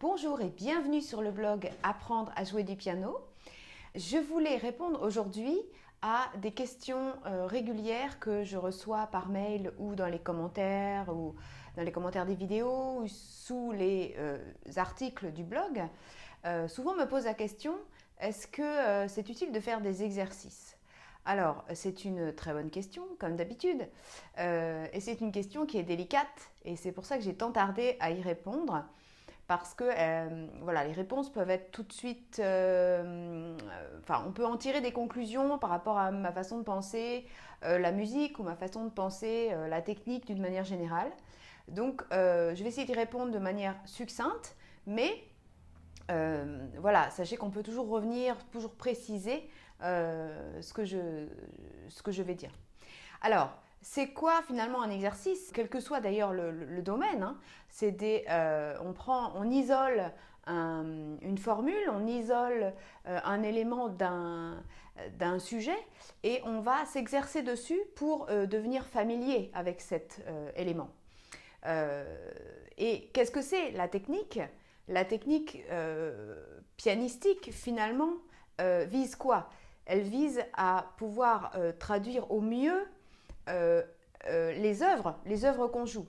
Bonjour et bienvenue sur le blog Apprendre à jouer du piano. Je voulais répondre aujourd'hui à des questions régulières que je reçois par mail ou dans les commentaires des vidéos ou sous les articles du blog. Souvent on me pose la question, est-ce que c'est utile de faire des exercices ? Alors, c'est une très bonne question, comme d'habitude, et c'est une question qui est délicate et c'est pour ça que j'ai tant tardé à y répondre. Parce que les réponses peuvent être tout de suite... on peut en tirer des conclusions par rapport à ma façon de penser la musique ou ma façon de penser la technique d'une manière générale. Donc, je vais essayer d'y répondre de manière succincte, mais sachez qu'on peut toujours revenir, toujours préciser ce que je vais dire. Alors, c'est quoi finalement un exercice? Quel que soit d'ailleurs le domaine, hein, on isole une formule, on isole un élément d'un sujet et on va s'exercer dessus pour devenir familier avec cet élément. Et qu'est-ce que c'est la technique? La technique pianistique finalement vise quoi? Elle vise à pouvoir traduire au mieux les œuvres qu'on joue.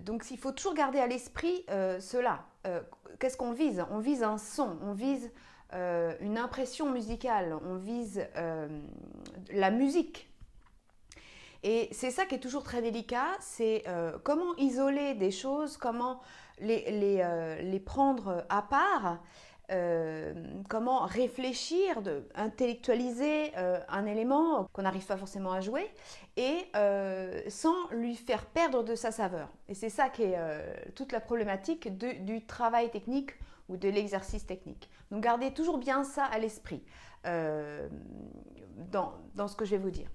Donc il faut toujours garder à l'esprit cela. Qu'est-ce qu'on vise? On vise un son, on vise une impression musicale, on vise la musique. Et c'est ça qui est toujours très délicat, c'est comment isoler des choses, comment les prendre à part. Comment réfléchir, intellectualiser un élément qu'on n'arrive pas forcément à jouer et sans lui faire perdre de sa saveur. Et c'est ça qui est toute la problématique du travail technique ou de l'exercice technique. Donc gardez toujours bien ça à l'esprit dans ce que je vais vous dire.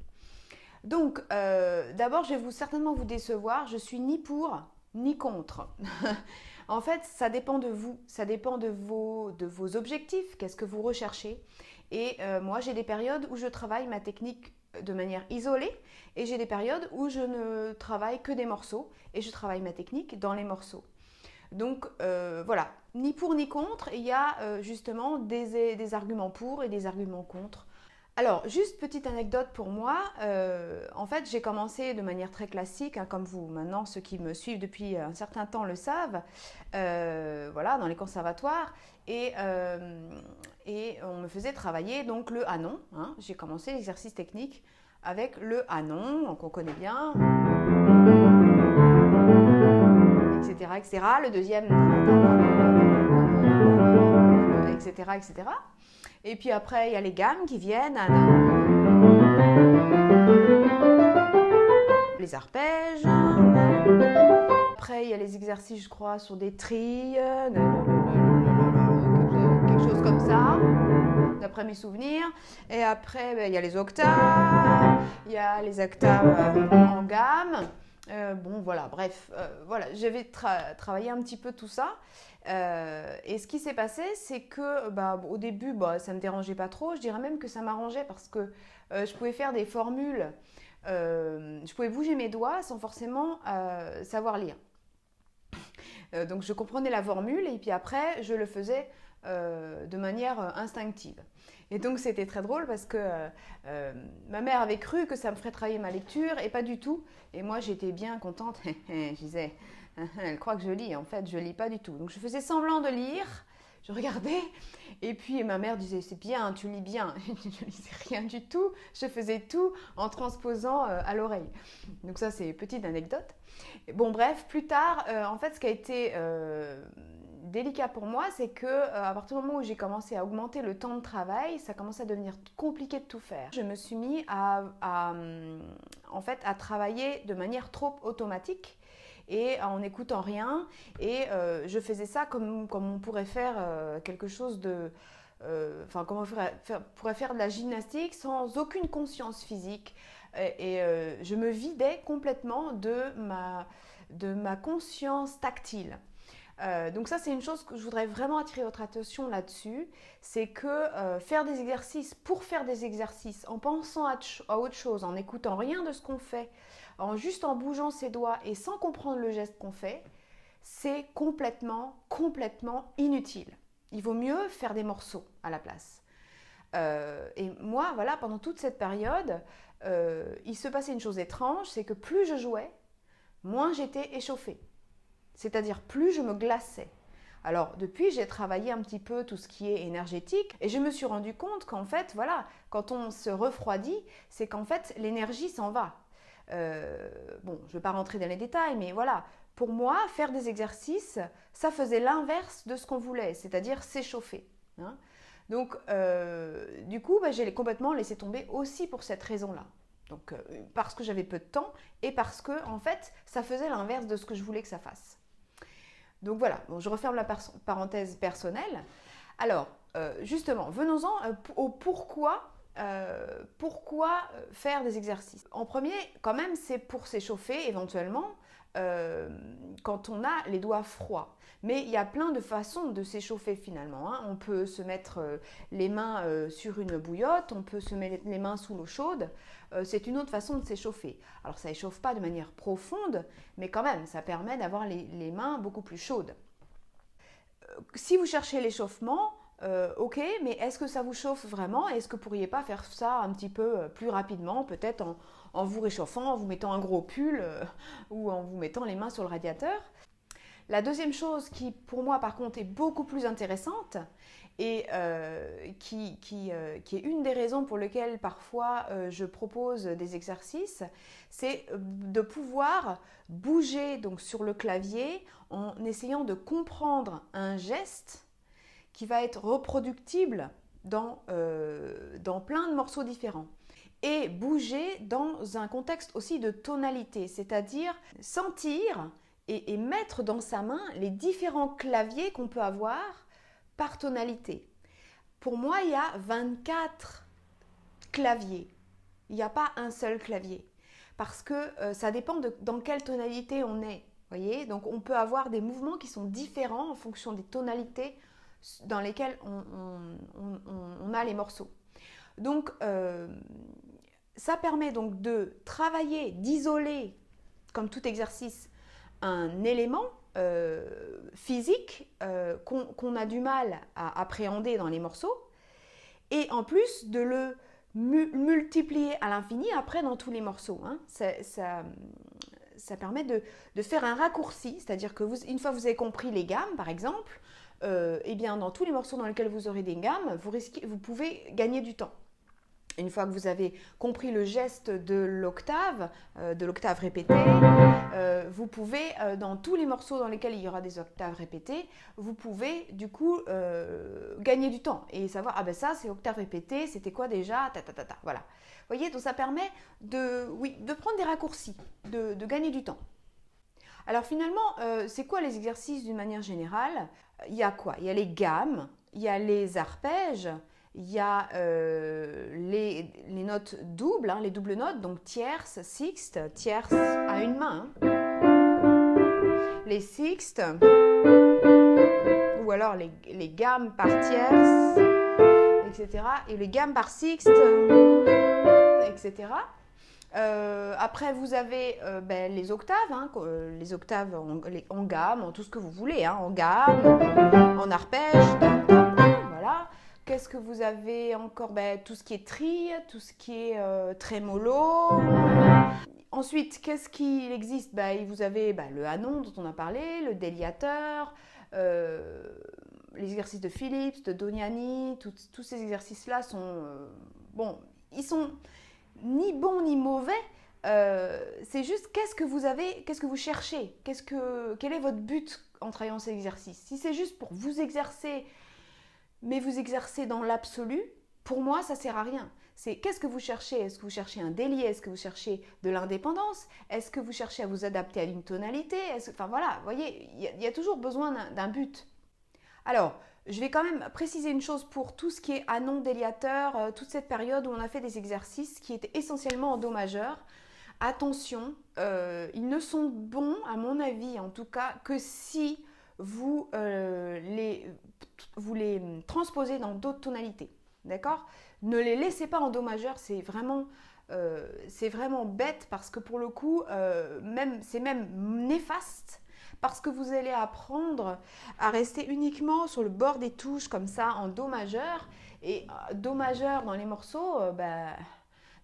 Donc d'abord je vais certainement vous décevoir, je suis ni pour ni contre. En fait, ça dépend de vous, ça dépend de vos objectifs, qu'est-ce que vous recherchez. Et moi, j'ai des périodes où je travaille ma technique de manière isolée et j'ai des périodes où je ne travaille que des morceaux et je travaille ma technique dans les morceaux. Donc voilà, ni pour ni contre, il y a justement des arguments pour et des arguments contre. Alors, juste petite anecdote pour moi, en fait j'ai commencé de manière très classique, hein, comme vous maintenant, ceux qui me suivent depuis un certain temps le savent, dans les conservatoires, et on me faisait travailler donc le Hanon, hein. J'ai commencé l'exercice technique avec le Hanon, qu'on connaît bien, etc., etc., le deuxième, etc., etc. Et puis après, il y a les gammes qui viennent, les arpèges. Après, il y a les exercices, je crois, sur des trilles, quelque chose comme ça, d'après mes souvenirs. Et après, il y a les octaves, il y a les octaves en gamme. J'avais travaillé un petit peu tout ça. Et ce qui s'est passé, c'est que au début, ça ne me dérangeait pas trop. Je dirais même que ça m'arrangeait parce que je pouvais faire des formules, je pouvais bouger mes doigts sans forcément savoir lire. Donc je comprenais la formule et puis après, je le faisais de manière instinctive. Et donc c'était très drôle parce que ma mère avait cru que ça me ferait travailler ma lecture et pas du tout. Et moi j'étais bien contente, je disais, elle croit que je lis, en fait je lis pas du tout. Donc je faisais semblant de lire, je regardais et puis ma mère disait c'est bien, tu lis bien. Je lisais rien du tout, je faisais tout en transposant à l'oreille. Donc ça c'est une petite anecdote. Bon bref, plus tard, en fait ce qui a été délicat pour moi, c'est que à partir du moment où j'ai commencé à augmenter le temps de travail, ça commençait à devenir compliqué de tout faire. Je me suis mis à travailler de manière trop automatique et en n'écoutant rien. Et je faisais ça comme on pourrait faire quelque chose de... comme on pourrait faire de la gymnastique sans aucune conscience physique. Je me vidais complètement de ma conscience tactile. Donc ça c'est une chose que je voudrais vraiment attirer votre attention là-dessus, c'est que faire des exercices pour faire des exercices, en pensant à autre chose, en n'écoutant rien de ce qu'on fait, juste en bougeant ses doigts et sans comprendre le geste qu'on fait, c'est complètement inutile. Il vaut mieux faire des morceaux à la place. Et moi, voilà, pendant toute cette période, il se passait une chose étrange, c'est que plus je jouais, moins j'étais échauffée. C'est-à-dire plus je me glaçais. Alors depuis, j'ai travaillé un petit peu tout ce qui est énergétique et je me suis rendu compte qu'en fait, voilà, quand on se refroidit, c'est qu'en fait, l'énergie s'en va. Bon, je ne vais pas rentrer dans les détails, mais voilà, pour moi, faire des exercices, ça faisait l'inverse de ce qu'on voulait, c'est-à-dire s'échauffer. Hein. Donc, du coup, j'ai complètement laissé tomber aussi pour cette raison-là. Donc, parce que j'avais peu de temps et parce que, en fait, ça faisait l'inverse de ce que je voulais que ça fasse. Donc voilà, bon, je referme la parenthèse personnelle. Alors, justement, venons-en au pourquoi faire des exercices. En premier, quand même, c'est pour s'échauffer éventuellement quand on a les doigts froids. Mais il y a plein de façons de s'échauffer finalement. Hein. On peut se mettre les mains sur une bouillotte, on peut se mettre les mains sous l'eau chaude. C'est une autre façon de s'échauffer. Alors ça n'échauffe pas de manière profonde, mais quand même, ça permet d'avoir les mains beaucoup plus chaudes. Si vous cherchez l'échauffement, ok, mais est-ce que ça vous chauffe vraiment? Est-ce que vous ne pourriez pas faire ça un petit peu plus rapidement, peut-être en vous réchauffant, en vous mettant un gros pull ou en vous mettant les mains sur le radiateur? La deuxième chose qui, pour moi, par contre, est beaucoup plus intéressante et qui est une des raisons pour lesquelles parfois je propose des exercices, c'est de pouvoir bouger donc, sur le clavier en essayant de comprendre un geste qui va être reproductible dans plein de morceaux différents. Et bouger dans un contexte aussi de tonalité, c'est-à-dire sentir et mettre dans sa main les différents claviers qu'on peut avoir par tonalité. Pour moi, il y a 24 claviers. Il n'y a pas un seul clavier. Parce que ça dépend dans quelle tonalité on est. Voyez, donc on peut avoir des mouvements qui sont différents en fonction des tonalités dans lesquelles on a les morceaux. Donc, ça permet donc de travailler, d'isoler, comme tout exercice, un élément physique qu'on a du mal à appréhender dans les morceaux et en plus de le multiplier à l'infini après dans tous les morceaux. Hein. Ça permet de faire un raccourci, c'est-à-dire que une fois que vous avez compris les gammes par exemple, eh bien dans tous les morceaux dans lesquels vous aurez des gammes, vous pouvez gagner du temps. Une fois que vous avez compris le geste de l'octave répétée, vous pouvez, dans tous les morceaux dans lesquels il y aura des octaves répétées, vous pouvez du coup gagner du temps et savoir, ah ben ça c'est octave répétée, c'était quoi déjà, voilà. Vous voyez, donc ça permet de prendre des raccourcis, de gagner du temps. Alors finalement, c'est quoi les exercices d'une manière générale? Il y a quoi? Il y a les gammes, il y a les arpèges, il y a les notes doubles, hein, les doubles notes, donc tierce, sixte, tierce à une main. Hein. Les sixtes, ou alors les gammes par tierce, etc. Et les gammes par sixte, etc. Après, vous avez les octaves, hein, les octaves en gamme, en tout ce que vous voulez, hein, en gamme, en arpège, voilà. Qu'est-ce que vous avez encore? Tout ce qui est tri, tout ce qui est trémolo. Ensuite, qu'est-ce qu'il existe? Vous avez le hanon dont on a parlé, le déliateur, les exercices de Phillips, de Doniani, tous ces exercices-là sont... ils sont ni bons ni mauvais. C'est juste qu'est-ce que vous cherchez? Quel est votre but en travaillant ces exercices? Si c'est juste pour vous exercer... mais vous exercez dans l'absolu, pour moi, ça ne sert à rien. C'est qu'est-ce que vous cherchez? Est-ce que vous cherchez un délié? Est-ce que vous cherchez de l'indépendance? Est-ce que vous cherchez à vous adapter à une tonalité? Enfin voilà, vous voyez, il y a toujours besoin d'un but. Alors, je vais quand même préciser une chose pour tout ce qui est hanon, déliateur, toute cette période où on a fait des exercices qui étaient essentiellement en do majeur. Attention, ils ne sont bons, à mon avis en tout cas, que si vous les transposez dans d'autres tonalités, d'accord? Ne les laissez pas en do majeur, c'est vraiment bête parce que pour le coup, c'est même néfaste parce que vous allez apprendre à rester uniquement sur le bord des touches comme ça en Do majeur. Et Do majeur dans les morceaux,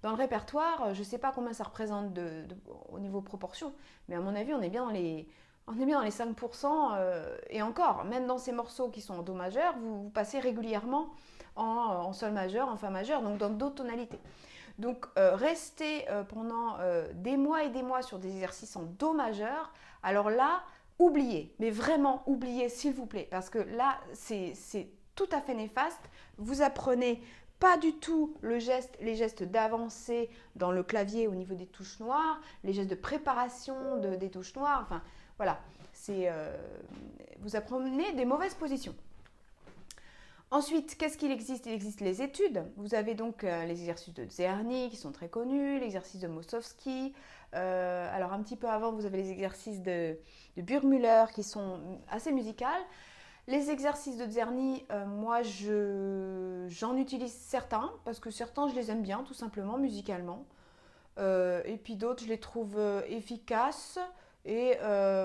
dans le répertoire, je ne sais pas combien ça représente au niveau proportion, mais à mon avis, on est bien dans les 5%. Et encore, même dans ces morceaux qui sont en Do majeur, vous passez régulièrement en Sol majeur, en Fa majeur, donc dans d'autres tonalités. Donc, rester pendant des mois et des mois sur des exercices en Do majeur, alors là, oubliez, mais vraiment oubliez, s'il vous plaît, parce que là, c'est tout à fait néfaste. Vous apprenez pas du tout les gestes d'avancée dans le clavier au niveau des touches noires, les gestes de préparation des touches noires, enfin, voilà, vous apprenez des mauvaises positions. Ensuite, qu'est-ce qu'il existe? Il existe les études. Vous avez donc les exercices de Czerny qui sont très connus, l'exercice de Mossowski. Alors un petit peu avant, vous avez les exercices de Burgmüller qui sont assez musicales. Les exercices de Czerny, moi j'en utilise certains parce que certains je les aime bien tout simplement musicalement. Et puis d'autres je les trouve efficaces et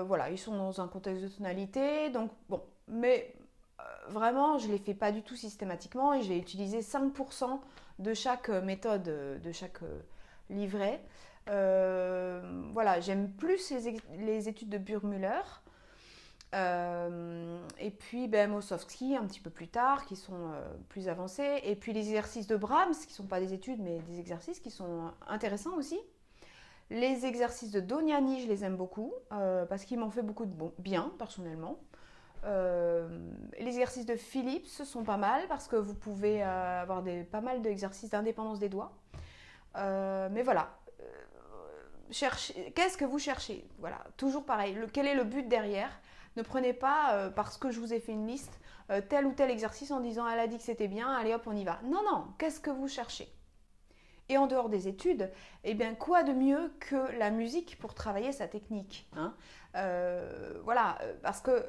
voilà, ils sont dans un contexte de tonalité. Donc bon, mais vraiment, je ne les fais pas du tout systématiquement et j'ai utilisé 5% de chaque méthode, de chaque livret. Voilà, j'aime plus les études de Burgmüller. Et puis Mossowski un petit peu plus tard, qui sont plus avancés. Et puis les exercices de Brahms, qui ne sont pas des études, mais des exercices qui sont intéressants aussi. Les exercices de Dognani, je les aime beaucoup, parce qu'ils m'ont fait beaucoup de bien, personnellement. Les exercices de Philips sont pas mal parce que vous pouvez avoir pas mal d'exercices d'indépendance des doigts. Mais voilà, qu'est-ce que vous cherchez? Voilà, toujours pareil. Quel est le but derrière? Ne prenez pas, parce que je vous ai fait une liste, tel ou tel exercice en disant elle a dit que c'était bien, allez hop, on y va. Non, non, qu'est-ce que vous cherchez? Et en dehors des études, eh bien, quoi de mieux que la musique pour travailler sa technique, hein? Voilà, parce que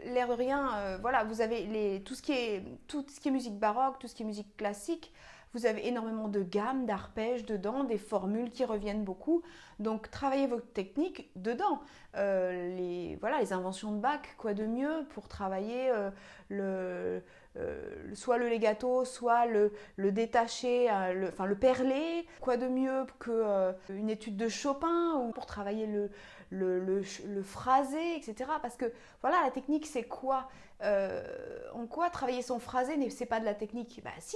l'air de rien, voilà, vous avez tout ce qui est musique baroque, tout ce qui est musique classique, vous avez énormément de gammes, d'arpèges dedans, des formules qui reviennent beaucoup. Donc, travaillez votre technique dedans. Voilà, les inventions de Bach, quoi de mieux pour travailler soit le legato, soit le détaché, le perlé. Quoi de mieux qu'une étude de Chopin ou pour travailler le phrasé, etc. Parce que voilà, la technique, c'est quoi? En quoi travailler son phrasé, c'est pas de la technique? Bah si,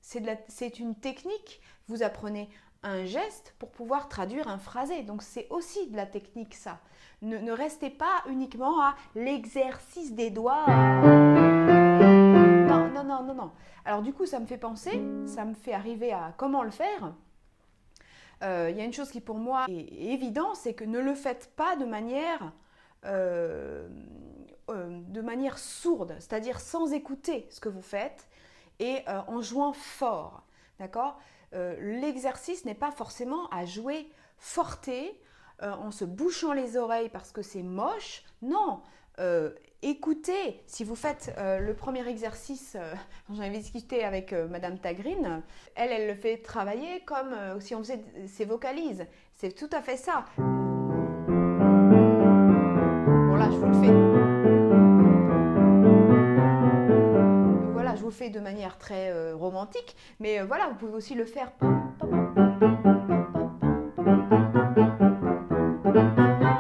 c'est une technique. Vous apprenez un geste pour pouvoir traduire un phrasé. Donc c'est aussi de la technique, ça. Ne restez pas uniquement à l'exercice des doigts. Non, non, non, non, non. Alors du coup, ça me fait arriver à comment le faire. Il y a une chose qui pour moi est évidente, c'est que ne le faites pas de manière sourde, c'est-à-dire sans écouter ce que vous faites et en jouant fort, d'accord? L'exercice n'est pas forcément à jouer forté, en se bouchant les oreilles parce que c'est moche, non. Écoutez, si vous faites le premier exercice, j'en avais discuté avec Madame Tagrine, elle le fait travailler comme si on faisait ses vocalises. C'est tout à fait ça. Bon là, je vous le fais. Voilà, je vous le fais de manière très romantique, mais voilà, vous pouvez aussi le faire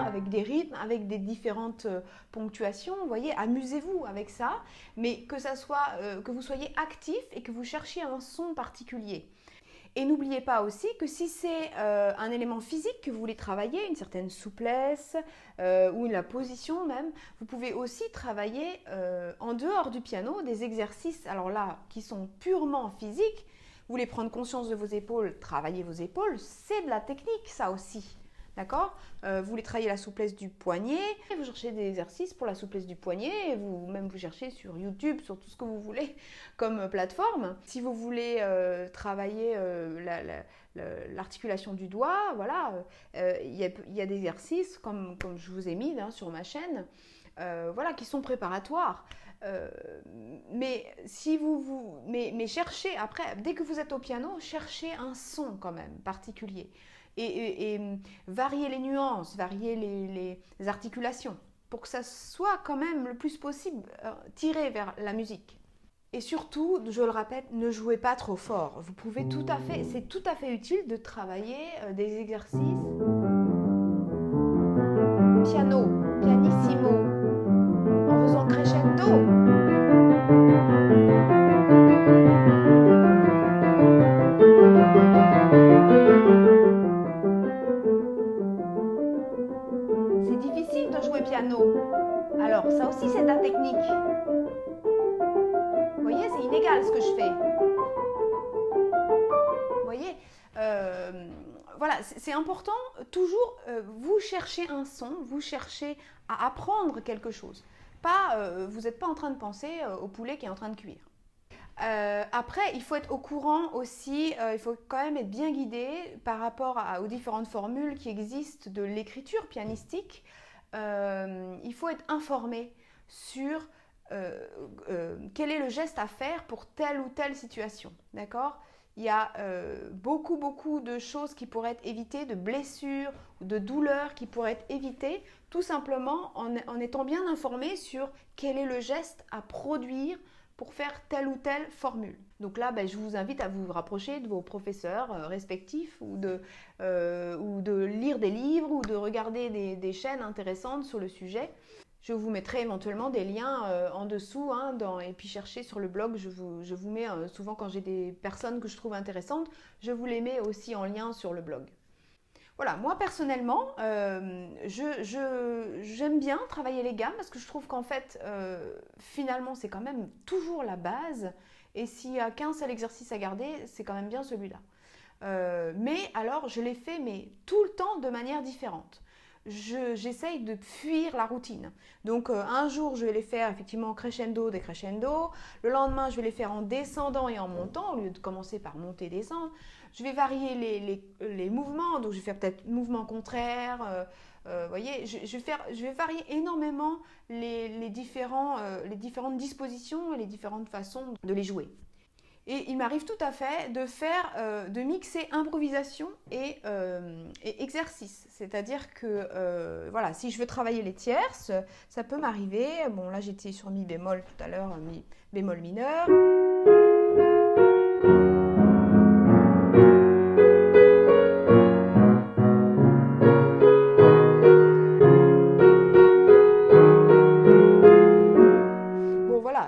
avec des rythmes, avec des différentes ponctuations. Vous voyez, amusez-vous avec ça, mais que vous soyez actif et que vous cherchiez un son particulier. Et n'oubliez pas aussi que si c'est un élément physique que vous voulez travailler, une certaine souplesse ou la position même, vous pouvez aussi travailler en dehors du piano des exercices, alors là, qui sont purement physiques. Vous voulez prendre conscience de vos épaules, travailler vos épaules, c'est de la technique ça aussi. D'accord? Vous voulez travailler la souplesse du poignet, vous cherchez des exercices pour la souplesse du poignet, et vous cherchez sur YouTube, sur tout ce que vous voulez comme plateforme. Si vous voulez travailler l'articulation du doigt, voilà, il y a des exercices comme je vous ai mis sur ma chaîne, voilà, qui sont préparatoires. Mais cherchez, après, dès que vous êtes au piano, cherchez un son quand même particulier. Et varier les nuances, varier les articulations. pour que ça soit quand même le plus possible tiré vers la musique. Et surtout, je le répète, ne jouez pas trop fort. Vous pouvez tout à fait, c'est tout à fait utile de travailler des exercices piano, pianissimo, en faisant crescendo. C'est difficile de jouer piano. Alors, ça aussi, c'est de la technique. Vous voyez, c'est inégal ce que je fais. Vous voyez, voilà, c'est important, toujours, vous cherchez un son, vous cherchez à apprendre quelque chose. Vous n'êtes pas en train de penser au poulet qui est en train de cuire. Après, il faut être au courant aussi, il faut quand même être bien guidé par rapport aux différentes formules qui existent de l'écriture pianistique. Il faut être informé sur quel est le geste à faire pour telle ou telle situation, d'accord ? Il y a beaucoup de choses qui pourraient être évitées, de blessures ou de douleurs qui pourraient être évitées, tout simplement en étant bien informé sur quel est le geste à produire pour faire telle ou telle formule. Donc là, je vous invite à vous rapprocher de vos professeurs respectifs ou de lire des livres ou de regarder des chaînes intéressantes sur le sujet. Je vous mettrai éventuellement des liens en dessous et puis cherchez sur le blog, je vous mets souvent quand j'ai des personnes que je trouve intéressantes, je vous les mets aussi en lien sur le blog. Voilà, moi personnellement, j'aime bien travailler les gammes parce que je trouve qu'en fait, finalement, c'est quand même toujours la base. Et s'il n'y a qu'un seul exercice à garder, c'est quand même bien celui-là. Mais alors, je les fais tout le temps de manière différente. J'essaye de fuir la routine. Donc, un jour, je vais les faire effectivement crescendo, décrescendo. Le lendemain, je vais les faire en descendant et en montant, au lieu de commencer par monter, descendre. Je vais varier les mouvements, donc je vais faire peut-être mouvement contraire. Voyez, je vais varier énormément les différentes dispositions et les différentes façons de les jouer. Et il m'arrive tout à fait de mixer improvisation et exercice. C'est-à-dire que, voilà, si je veux travailler les tierces, ça peut m'arriver. Bon, là, j'étais sur mi bémol tout à l'heure, mi bémol mineur.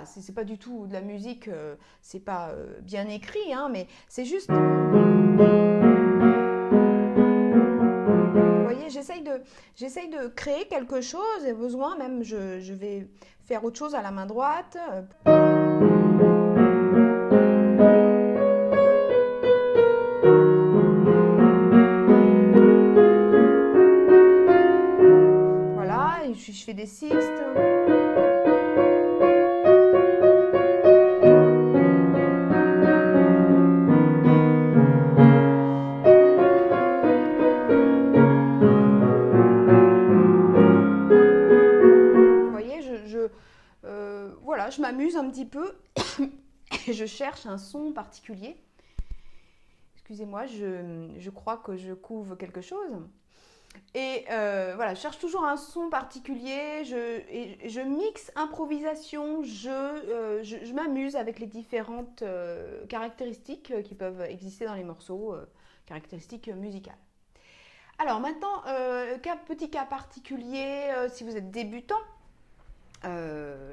C'est pas du tout de la musique, c'est pas bien écrit, mais c'est juste... Vous voyez, j'essaye de créer quelque chose, et besoin même, je vais faire autre chose à la main droite. Voilà, et je fais des sixtes. Voilà, je m'amuse un petit peu et je cherche un son particulier. Excusez-moi, je crois que je couve quelque chose. Et voilà, je cherche toujours un son particulier, je mixe improvisation, je m'amuse avec les différentes caractéristiques qui peuvent exister dans les morceaux, caractéristiques musicales. Alors maintenant, petit cas particulier, si vous êtes débutant,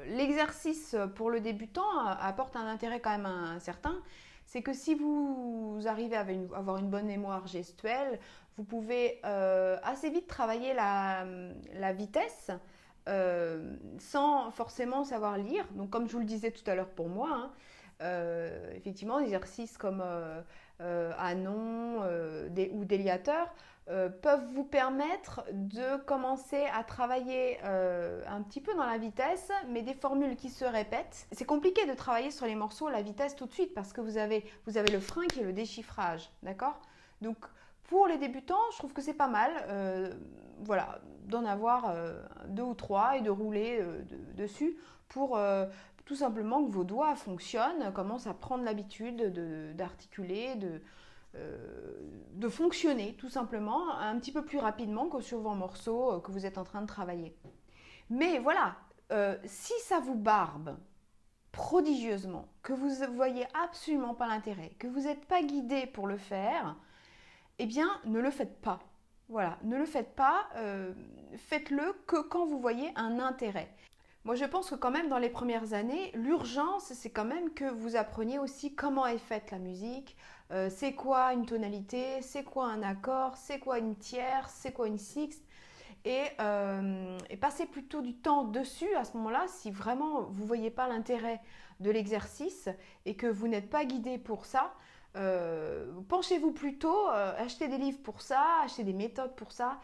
l'exercice pour le débutant apporte un intérêt quand même certain. C'est que si vous arrivez à avoir une bonne mémoire gestuelle, vous pouvez assez vite travailler la vitesse sans forcément savoir lire. Donc comme je vous le disais tout à l'heure pour moi, effectivement, des exercices comme Anon ou déliateur peuvent vous permettre de commencer à travailler un petit peu dans la vitesse, mais des formules qui se répètent. C'est compliqué de travailler sur les morceaux la vitesse tout de suite parce que vous avez le frein qui est le déchiffrage, d'accord ? Donc pour les débutants, je trouve que c'est pas mal, voilà, d'en avoir 2 ou 3 et de rouler dessus pour tout simplement que vos doigts fonctionnent, commencent à prendre l'habitude d'articuler, de fonctionner tout simplement un petit peu plus rapidement que sur vos morceaux que vous êtes en train de travailler. Mais voilà, si ça vous barbe prodigieusement, que vous ne voyez absolument pas l'intérêt, que vous n'êtes pas guidé pour le faire, eh bien, ne le faites pas. Voilà, ne le faites pas, faites-le que quand vous voyez un intérêt. Moi, je pense que quand même dans les premières années, l'urgence, c'est quand même que vous appreniez aussi comment est faite la musique, c'est quoi une tonalité, c'est quoi un accord, c'est quoi une tierce, c'est quoi une sixte, et passez plutôt du temps dessus à ce moment-là si vraiment vous ne voyez pas l'intérêt de l'exercice et que vous n'êtes pas guidé pour ça. Penchez-vous plutôt, achetez des livres pour ça, achetez des méthodes pour ça.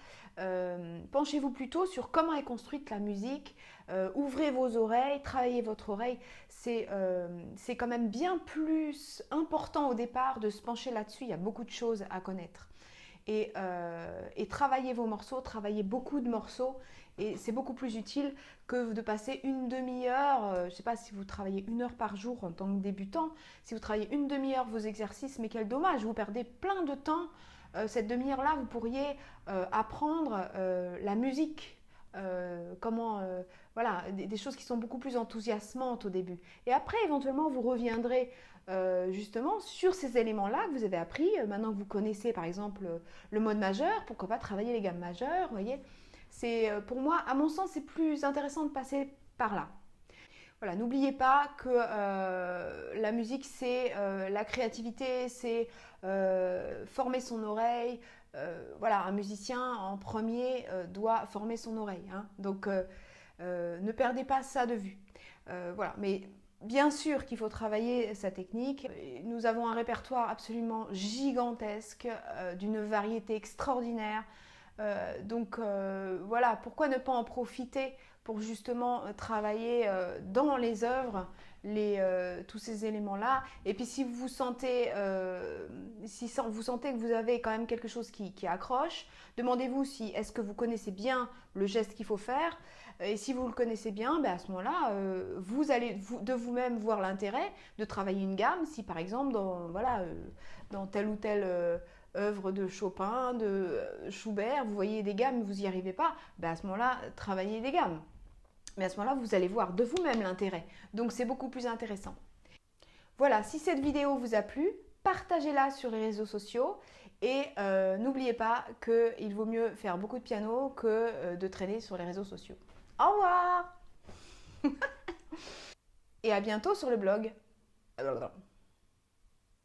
Penchez-vous plutôt sur comment est construite la musique. Ouvrez vos oreilles, travaillez votre oreille. C'est quand même bien plus important au départ de se pencher là-dessus. Il y a beaucoup de choses à connaître. Et travaillez vos morceaux, travaillez beaucoup de morceaux. Et c'est beaucoup plus utile que de passer une demi-heure, je ne sais pas si vous travaillez 1 heure par jour en tant que débutant, si vous travaillez une demi-heure vos exercices, mais quel dommage, vous perdez plein de temps. Cette demi-heure-là, vous pourriez apprendre la musique, voilà, des choses qui sont beaucoup plus enthousiasmantes au début. Et après, éventuellement, vous reviendrez justement sur ces éléments-là que vous avez appris. Maintenant que vous connaissez, par exemple, le mode majeur, pourquoi pas travailler les gammes majeures, vous voyez. C'est, pour moi, à mon sens, c'est plus intéressant de passer par là. Voilà, n'oubliez pas que la musique, c'est la créativité, c'est former son oreille. Voilà, un musicien en premier doit former son oreille, hein. Donc, ne perdez pas ça de vue. Voilà, mais bien sûr qu'il faut travailler sa technique. Nous avons un répertoire absolument gigantesque, d'une variété extraordinaire. Voilà, pourquoi ne pas en profiter pour justement travailler dans les œuvres tous ces éléments-là. Et puis si vous sentez, vous sentez que vous avez quand même quelque chose qui accroche, demandez-vous si est-ce que vous connaissez bien le geste qu'il faut faire. Et si vous le connaissez bien, ben à ce moment-là, vous allez de vous-même voir l'intérêt de travailler une gamme. Si par exemple, dans telle ou telle œuvre de Chopin, de Schubert, vous voyez des gammes, vous n'y arrivez pas, ben à ce moment-là, travaillez des gammes. Mais à ce moment-là, vous allez voir de vous-même l'intérêt. Donc c'est beaucoup plus intéressant. Voilà, si cette vidéo vous a plu, partagez-la sur les réseaux sociaux et n'oubliez pas qu'il vaut mieux faire beaucoup de piano que de traîner sur les réseaux sociaux. Au revoir. Et à bientôt sur le blog.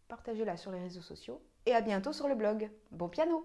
Partagez-la sur les réseaux sociaux et à bientôt sur le blog. Bon piano!